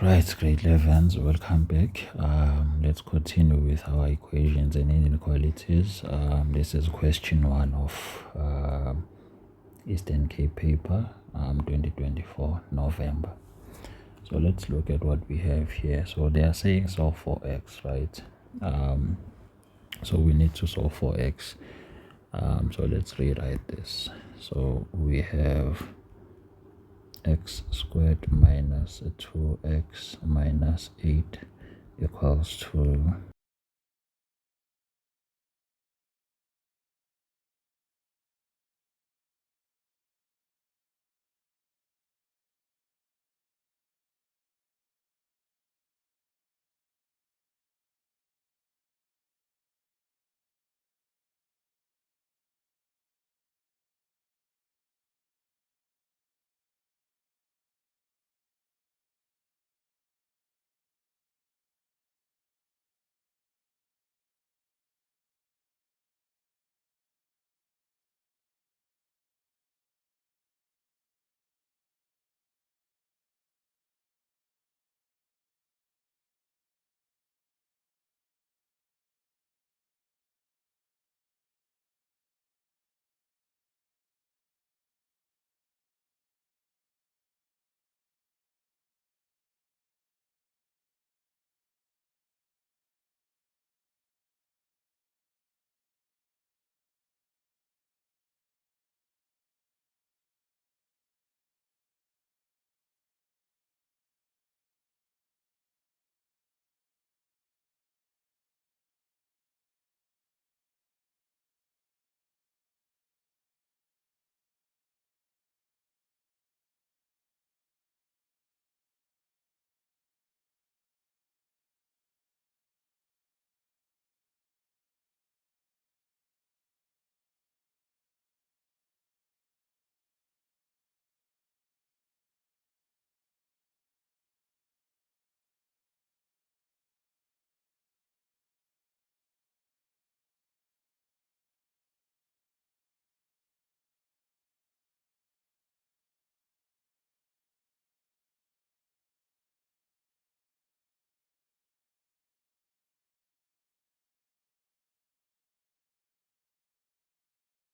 Right, grade 11s, welcome back. Let's continue with our equations and inequalities. This is question 1 of Eastern Cape paper 2024 November. So let's look at what we have here. So they are saying solve for x, right? So we need to solve for x. So let's rewrite this. So we have x squared minus 2x minus 8 equals to